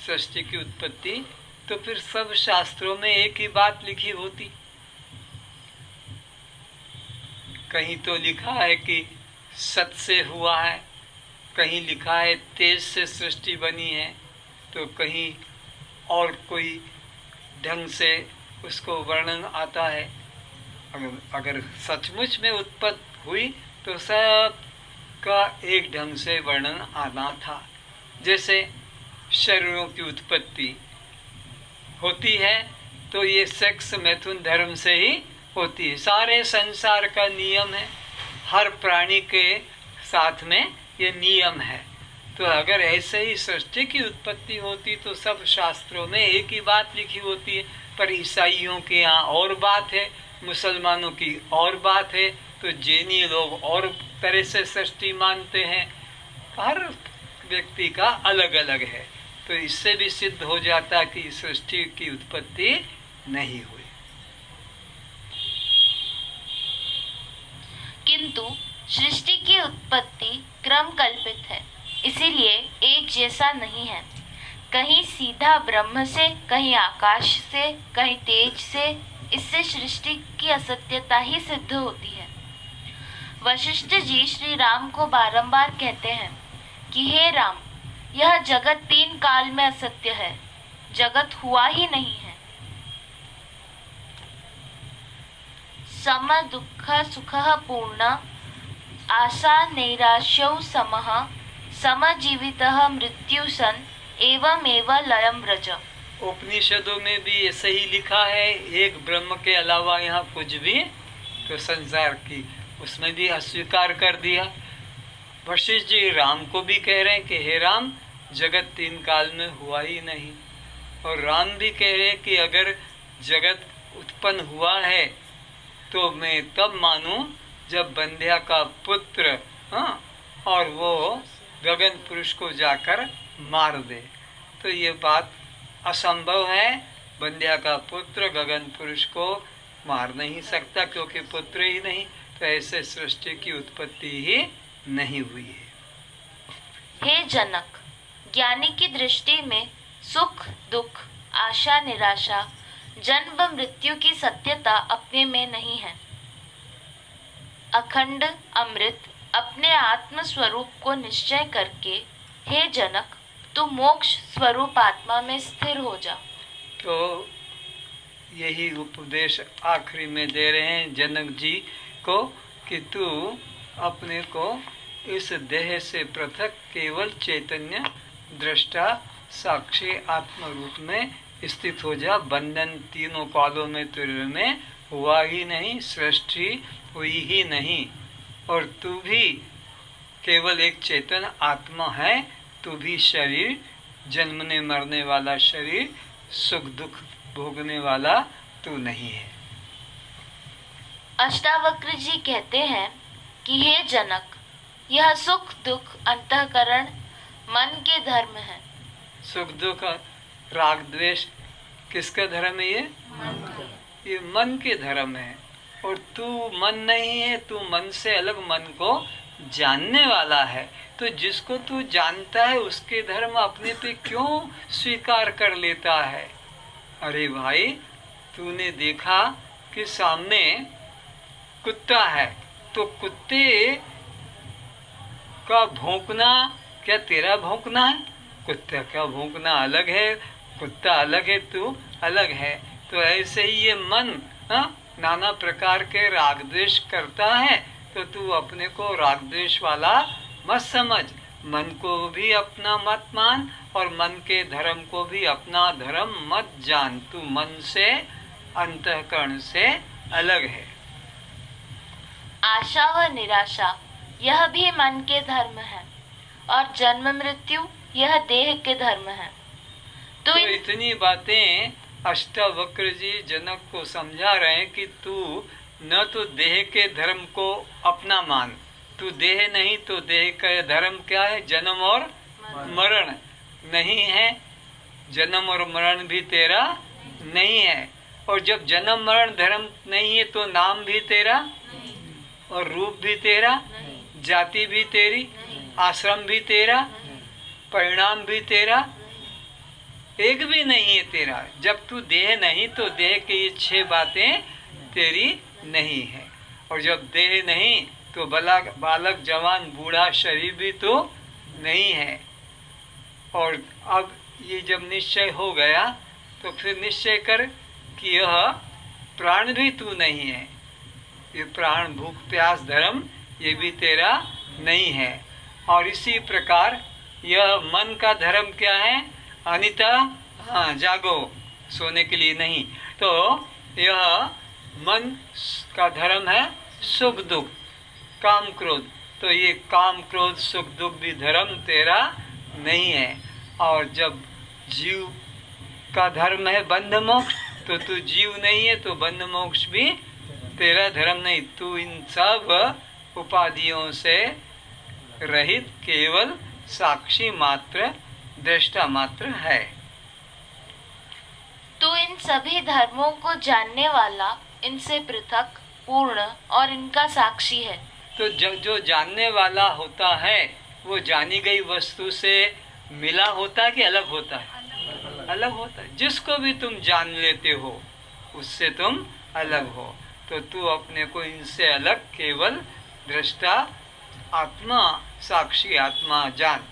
A: सृष्टि की उत्पत्ति, तो फिर सब शास्त्रों में एक ही बात लिखी होती। कहीं तो लिखा है कि सत से हुआ है, कहीं लिखा है तेज से सृष्टि बनी है, तो कहीं और कोई ढंग से उसको वर्णन आता है। अगर सचमुच में उत्पत्ति हुई तो सब का एक ढंग से वर्णन आना था। जैसे शरीरों की उत्पत्ति होती है तो ये सेक्स मैथुन धर्म से ही होती है, सारे संसार का नियम है, हर प्राणी के साथ में ये नियम है। तो अगर ऐसे ही सृष्टि की उत्पत्ति होती तो सब शास्त्रों में एक ही बात लिखी होती है। पर ईसाइयों के यहाँ और बात है, मुसलमानों की और बात है, तो जैनी लोग और तरह से सृष्टि मानते हैं। हर व्यक्ति का अलग अलग है। तो इससे भी सिद्ध हो जाता कि सृष्टि की उत्पत्ति नहीं हुई।
B: किंतु सृष्टि की उत्पत्ति क्रम कल्पित है, इसीलिए एक जैसा नहीं है। कहीं सीधा ब्रह्म से, कहीं आकाश से, कहीं तेज से। इससे सृष्टि की असत्यता ही सिद्ध होती है। वशिष्ठ जी श्री राम को बारंबार कहते हैं कि हे राम, यह जगत 3 काल में असत्य है, जगत हुआ ही नहीं है। सम दुख सुख पूर्ण आशा नैराश्यौ समः समजीवितः मृत्यु सन एवं लयम व्रज।
A: उपनिषदों में भी ऐसे ही लिखा है, एक ब्रह्म के अलावा यहाँ कुछ भी, तो संसार की उसमें भी अस्वीकार कर दिया। वशिष्ठ जी राम को भी कह रहे हैं कि हे राम, जगत 3 काल में हुआ ही नहीं। और राम भी कह रहे हैं कि अगर जगत उत्पन्न हुआ है तो मैं तब मानूं जब बंध्या का पुत्र और वो गगन पुरुष को जाकर मार दे। तो ये बात असंभव है, बंध्या का पुत्र गगन पुरुष को मार नहीं सकता क्योंकि पुत्र ही नहीं। तो ऐसे सृष्टि की उत्पत्ति ही नहीं हुई है।
B: हे जनक, ज्ञानी की दृष्टि में सुख दुख आशा निराशा जन्म मृत्यु की सत्यता अपने में नहीं है। अखंड अमृत अपने आत्म स्वरूप को निश्चय करके हे जनक, तू मोक्ष स्वरूप आत्मा में स्थिर हो जा।
A: तो यही उपदेश आखिरी में दे रहे हैं जनक जी को कि तू अपने को इस देह से पृथक केवल चैतन्य दृष्टा साक्षी आत्म रूप में स्थित हो जा। बंधन 3 कालों में तुझ में हुआ ही नहीं, सृष्टि हुई ही नहीं, और तू भी केवल एक चेतन आत्मा है। तू भी शरीर, जन्मने मरने वाला शरीर, सुख दुख भोगने वाला तू नहीं है।
B: अष्टावक्र जी कहते हैं कि हे जनक, यह सुख दुख अंतःकरण मन के धर्म है।
A: सुख दुख राग द्वेष किसका धर्म है? ये मन के धर्म है। और तू मन नहीं है, तू मन से अलग मन को जानने वाला है। तो जिसको तू जानता है उसके धर्म अपने पे क्यों स्वीकार कर लेता है? अरे भाई, तूने देखा कि सामने कुत्ता है, तो कुत्ते का भौंकना क्या तेरा भौंकना है? कुत्ता का भौंकना अलग है, कुत्ता अलग है, तू अलग है। तो ऐसे ही ये मन नाना प्रकार के राग द्वेष करता है, तो तू अपने को राग द्वेष वाला मत समझ। मन को भी अपना मत मान और मन के धर्म को भी अपना धर्म मत जान। तू मन से, अंतःकरण से अलग है।
B: आशा व निराशा यह भी मन के धर्म है, और जन्म मृत्यु यह देह के धर्म है। तो
A: तो
B: इन
A: इतनी बातें अष्टावक्र जी जनक को समझा रहे हैं कि तू न तो देह के धर्म को अपना मान, तू देह नहीं तो देह का धर्म क्या है, जन्म और मरण नहीं है, जन्म और मरण भी तेरा नहीं है। और जब जन्म मरण धर्म नहीं है तो नाम भी तेरा और रूप भी तेरा, जाति भी तेरी, आश्रम भी तेरा, परिणाम भी तेरा, एक भी नहीं है तेरा। जब तू देह नहीं तो देह की ये 6 बातें तेरी नहीं है। और जब देह नहीं तो बालक जवान बूढ़ा शरीर भी तो नहीं है। और अब ये जब निश्चय हो गया तो फिर निश्चय कर कि यह प्राण भी तू नहीं है, ये प्राण भूख प्यास धर्म ये भी तेरा नहीं है। और इसी प्रकार यह मन का धर्म क्या है, अनिता, हाँ जागो, सोने के लिए नहीं। तो यह मन का धर्म है सुख दुख काम क्रोध, तो ये काम क्रोध सुख दुख भी धर्म तेरा नहीं है। और जब जीव का धर्म है बंध मोक्ष, तो तू जीव नहीं है तो बंध मोक्ष भी तेरा धर्म नहीं। तू इन सब उपाधियों से रहित केवल साक्षी मात्र दृष्टा मात्र है।
B: तो इन सभी धर्मों को जानने वाला इनसे पृथक पूर्ण और इनका साक्षी है।
A: तो जो जानने वाला होता है वो जानी गई वस्तु से मिला होता है कि अलग होता है? अलग होता है। जिसको भी तुम जान लेते हो उससे तुम अलग हो। तो तू अपने को इनसे अलग केवल दृष्टा आत्मा साक्षी आत्मा जान।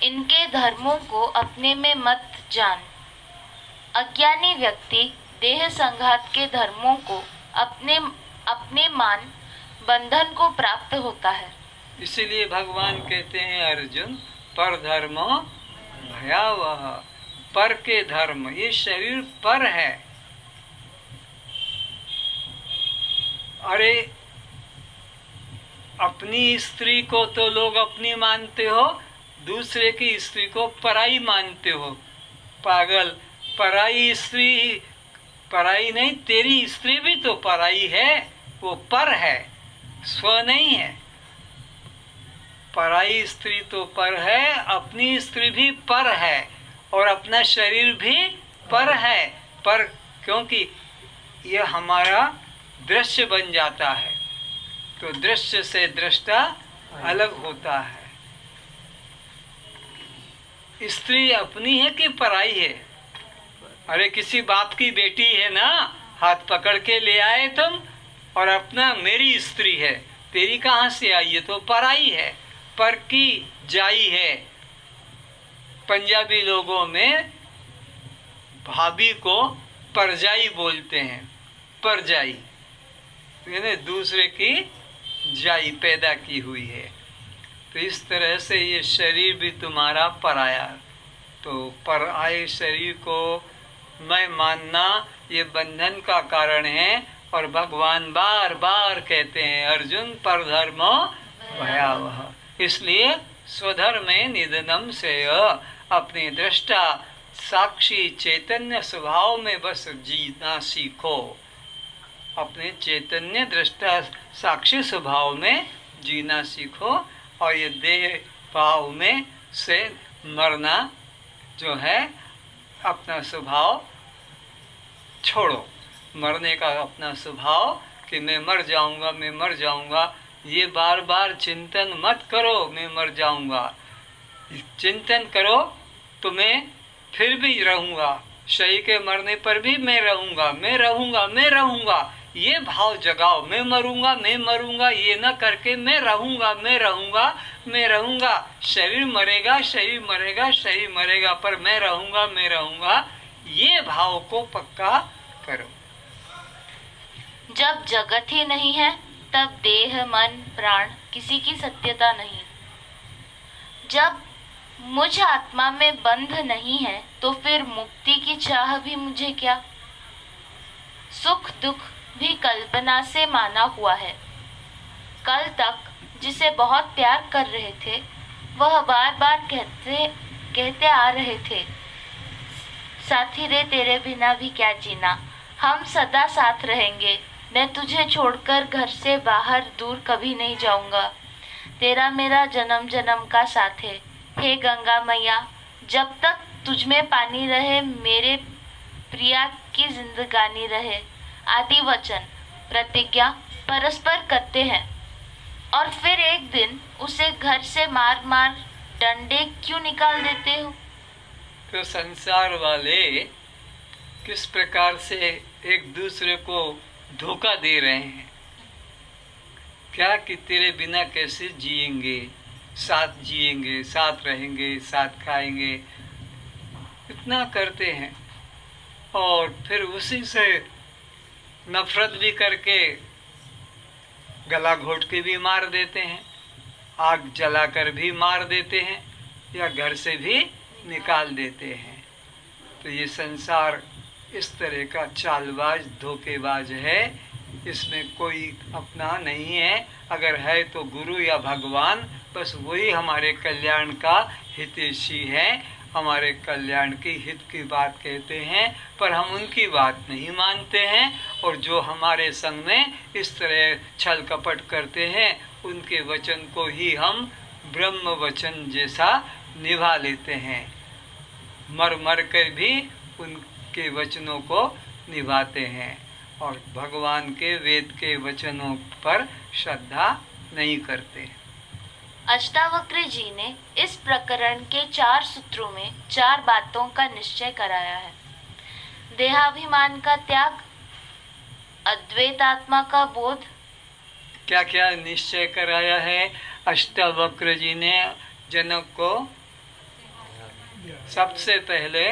B: इनके धर्मों को अपने में मत जान। अज्ञानी व्यक्ति देह संघात के धर्मों को अपने मान बंधन को प्राप्त होता है।
A: इसीलिए भगवान कहते हैं अर्जुन, पर धर्म भयावह, पर के धर्म, ये शरीर पर है। अरे अपनी स्त्री को तो लोग अपनी मानते हो, दूसरे की स्त्री को पराई मानते हो। पागल, पराई स्त्री पराई नहीं, तेरी स्त्री भी तो पराई है, वो पर है, स्व नहीं है। पराई स्त्री तो पर है, अपनी स्त्री भी पर है और अपना शरीर भी पर है। पर क्योंकि यह हमारा दृश्य बन जाता है, तो दृश्य से दृष्टा अलग होता है। स्त्री अपनी है कि पराई है? अरे किसी बाप की बेटी है ना, हाथ पकड़ के ले आए तुम, और अपना मेरी स्त्री है, तेरी कहाँ से आई? है तो पराई है, पर की जाई है। पंजाबी लोगों में भाभी को परजाई बोलते हैं, परजाई यानी दूसरे की जाई पैदा की हुई है। तो इस तरह से ये शरीर भी तुम्हारा पराया, तो पराये शरीर को मैं मानना ये बंधन का कारण है। और भगवान बार बार कहते हैं अर्जुन, पर धर्म भयावह। इसलिए स्वधर्मे निधनम से अपने दृष्टा साक्षी चैतन्य स्वभाव में बस जीना सीखो। अपने चैतन्य दृष्टा साक्षी स्वभाव में जीना सीखो। और ये देह भाव में से मरना जो है, अपना स्वभाव छोड़ो। मरने का अपना स्वभाव कि मैं मर जाऊंगा, मैं मर जाऊंगा, ये बार बार चिंतन मत करो मैं मर जाऊंगा। चिंतन करो तो मैं फिर भी रहूंगा, शरीर के मरने पर भी मैं रहूंगा, मैं रहूंगा, मैं रहूंगा, ये भाव जगाओ। मैं मरूंगा, मैं मरूंगा ये न करके मैं रहूंगा, मैं रहूंगा, मैं रहूंगा। शरीर मरेगा, शरीर मरेगा, शरीर मरेगा, पर मैं रहूंगा, मैं रहूंगा, ये भाव को पक्का करो।
B: जब जगत ही नहीं है तब देह मन प्राण किसी की सत्यता नहीं। जब मुझ आत्मा में बंध नहीं है तो फिर मुक्ति की चाह भी मुझे क्या। सुख दुख भी कल्पना से माना हुआ है। कल तक जिसे बहुत प्यार कर रहे थे वह बार बार कहते आ रहे थे, साथी रे तेरे बिना भी क्या जीना, हम सदा साथ रहेंगे, मैं तुझे छोड़कर घर से बाहर दूर कभी नहीं जाऊंगा, तेरा मेरा जन्म जन्म का साथ है। हे गंगा मैया, जब तक तुझ में पानी रहे, मेरे प्रिया की जिंदगानी रहे, आदि वचन प्रतिज्ञा परस्पर करते हैं। और फिर एक दिन उसे घर से मार मार डंडे क्यों निकाल देते हो?
A: तो संसार वाले किस प्रकार से एक दूसरे को धोखा दे रहे हैं, क्या कि तेरे बिना कैसे जिएंगे, साथ जिएंगे, साथ रहेंगे, साथ खाएंगे, इतना करते हैं। और फिर उसी से नफरत भी करके गला घोट के भी मार देते हैं, आग जलाकर भी मार देते हैं, या घर से भी निकाल देते हैं। तो ये संसार इस तरह का चालबाज धोखेबाज है, इसमें कोई अपना नहीं है। अगर है तो गुरु या भगवान, बस वही हमारे कल्याण का हितैषी है, हमारे कल्याण की हित की बात कहते हैं, पर हम उनकी बात नहीं मानते हैं। और जो हमारे संग में इस तरह छल कपट करते हैं, उनके वचन को ही हम ब्रह्म वचन जैसा निभा लेते हैं, मर मर कर भी उनके वचनों को निभाते हैं, और भगवान के वेद के वचनों पर श्रद्धा नहीं करते।
B: अष्टावक्र जी ने इस प्रकरण के 4 सूत्रों में 4 बातों का निश्चय कराया है। देहाभिमान का त्याग, अद्वैत आत्मा का बोध।
A: क्या क्या निश्चय कराया है अष्टावक्र जी ने जनक को? सबसे पहले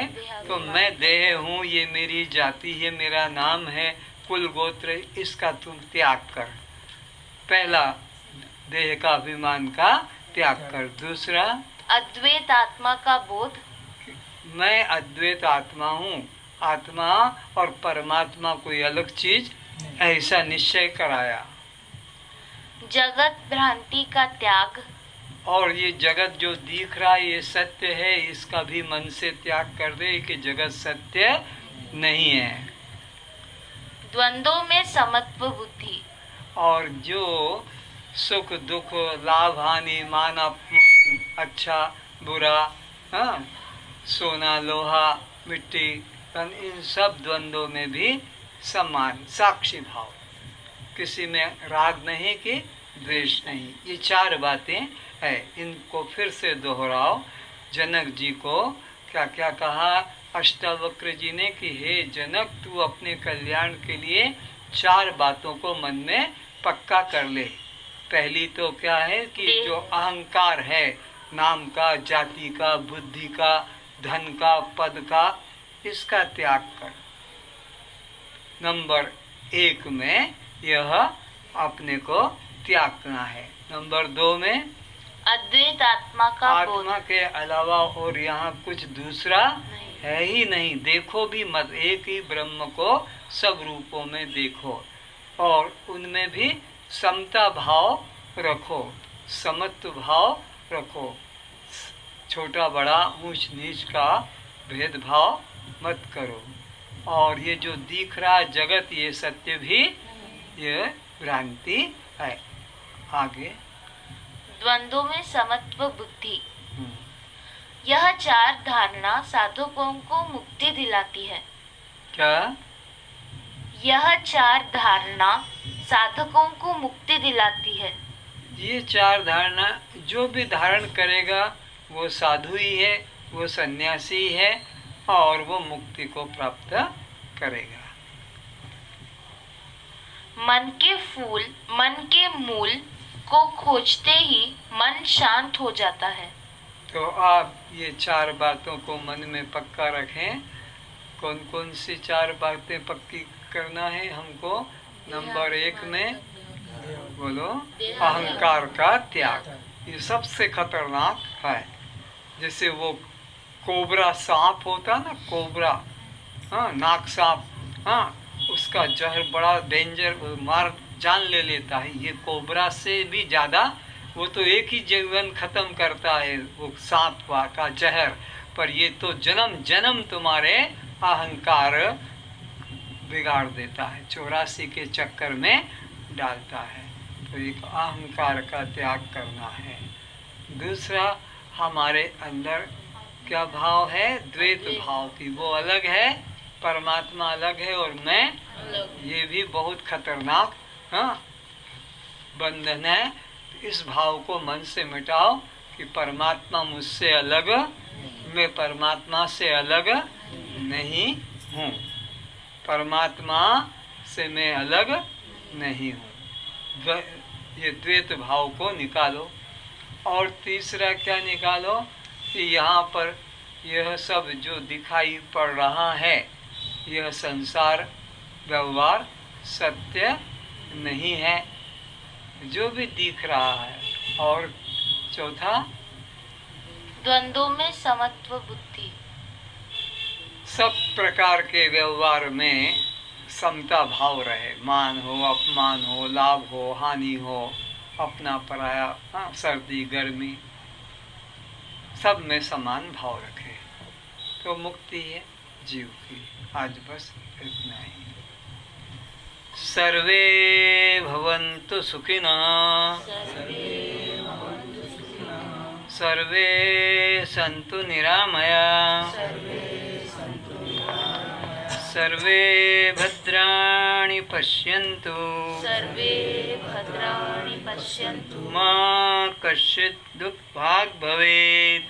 A: तो मैं देह हूँ, ये मेरी जाति है, मेरा नाम है, कुल गोत्र, इसका तुम त्याग कर। पहला देह का अभिमान का त्याग कर। दूसरा
B: अद्वैत आत्मा का बोध,
A: मैं अद्वैत आत्मा हूँ, आत्मा और परमात्मा कोई अलग चीज, ऐसा निश्चय कराया।
B: जगत भ्रांति का त्याग,
A: और ये जगत जो दिख रहा है ये सत्य है, इसका भी मन से त्याग कर दे कि जगत सत्य नहीं है।
B: द्वंद्वों में समत्व बुद्धि,
A: और जो सुख दुख, लाभ हानि, मान अपमान, अच्छा बुरा, हाँ, सोना लोहा मिट्टी, इन सब द्वंद्वों में भी समान साक्षी भाव, किसी में राग नहीं कि द्वेष नहीं। ये 4 बातें है, इनको फिर से दोहराओ। जनक जी को क्या क्या कहा अष्टावक्र जी ने कि हे जनक, तू अपने कल्याण के लिए 4 बातों को मन में पक्का कर ले। पहली तो क्या है कि जो अहंकार है, नाम का, जाति का, बुद्धि का, धन का, पद का, इसका त्याग कर। नंबर 1 में यह अपने को त्यागना है। नंबर 2 में
B: अद्वैत आत्मा का बोध,
A: आत्मा के अलावा और यहाँ कुछ दूसरा है ही नहीं, देखो भी मत, एक ही ब्रह्म को सब रूपों में देखो, और उनमें भी समता भाव रखो, समत्व भाव रखो, छोटा बड़ा ऊंच नीच का भेदभाव मत करो। और ये जो दिख रहा जगत, ये सत्य भी, ये भ्रांति है। आगे
B: द्वंद्वों में समत्व बुद्धि। यह 4 धारणा साधकों को मुक्ति दिलाती है।
A: क्या?
B: यह 4 धारणा साधकों को मुक्ति दिलाती है।
A: ये 4 धारणा जो भी धारण करेगा वो साधु ही है, वो सन्यासी है, और वो मुक्ति को प्राप्त करेगा।
B: मन के मूल को खोजते ही मन शांत हो जाता है।
A: तो आप ये 4 बातों को मन में पक्का रखें। कौन कौन सी 4 बातें पक्की करना है हमको? नंबर 1 में बोलो, अहंकार का त्याग, ये सबसे खतरनाक है। जैसे वो कोबरा सांप होता ना, कोबरा, हाँ, नाग सांप, हाँ, उसका जहर बड़ा डेंजर, मार जान ले लेता है। ये कोबरा से भी ज़्यादा वो तो एक ही जीवन खत्म करता है, वो सांप का जहर, पर ये तो जन्म जन्म तुम्हारे अहंकार बिगाड़ देता है, 84 के चक्कर में डालता है। तो एक अहंकार का त्याग करना है। दूसरा, हमारे अंदर क्या भाव है? द्वैत भाव की, वो अलग है, परमात्मा अलग है और मैं, ये भी बहुत खतरनाक बंधन है। इस भाव को मन से मिटाओ कि परमात्मा मुझसे अलग, मैं परमात्मा से अलग नहीं हूँ, परमात्मा से मैं अलग नहीं हूँ। ये द्वैत भाव को निकालो। और तीसरा क्या निकालो कि यहाँ पर यह सब जो दिखाई पड़ रहा है, यह संसार व्यवहार सत्य नहीं है, जो भी दिख रहा है। और चौथा,
B: द्वंद्वों में समत्व बुद्धि।
A: सब प्रकार के व्यवहार में समता भाव रहे, मान हो, अपमान हो, लाभ हो, हानि हो, अपना पराया, सर्दी गर्मी, सब में समान भाव रखे, तो मुक्ति है जीव की। आज बस इतना ही। सर्वे भवन्तु सुखिनः, सर्वे सन्तु निरामया, सर्वे भद्राणि पश्यन्तु,
B: सर्वे भद्राणि पश्यन्तु,
A: मा कश्चित् दुःखभाग् भवेत्।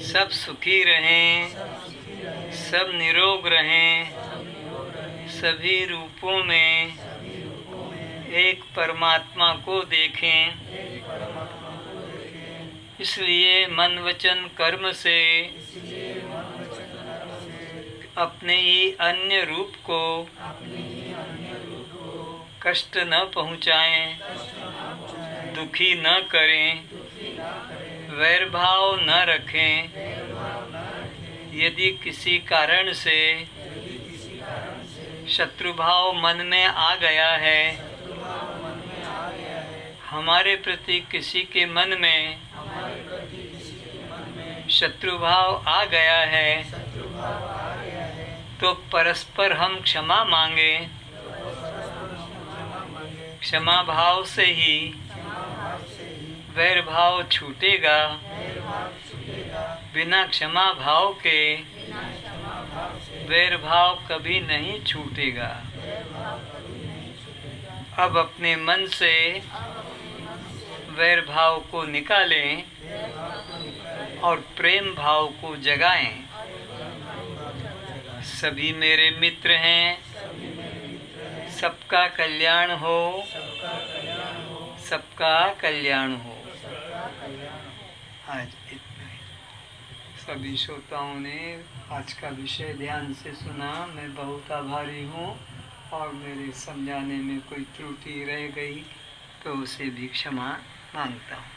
A: सब सुखी रहें, सब निरोग रहें, सभी रूपों में एक परमात्मा को देखें। इसलिए मन वचन कर्म से अपने ही अन्य रूप को कष्ट न पहुँचाएं, दुखी न करें, वैर भाव न रखें। यदि किसी कारण से शत्रु भाव मन में आ गया है, हमारे प्रति किसी के मन में शत्रु भाव आ गया है, तो परस्पर हम क्षमा मांगे। क्षमा भाव से ही वैर भाव छूटेगा। बिना क्षमा भाव के वैर भाव कभी नहीं छूटेगा। अब अपने मन से वैर भाव को निकालें और प्रेम भाव को जगाएं। सभी मेरे मित्र हैं, सबका कल्याण हो, सबका कल्याण हो। आज इतना ही। सभी श्रोताओं ने आज का विषय ध्यान से सुना। मैं बहुत आभारी हूँ, और मेरे समझाने में कोई त्रुटि रह गई तो उसे भी क्षमा मांगता हूँ।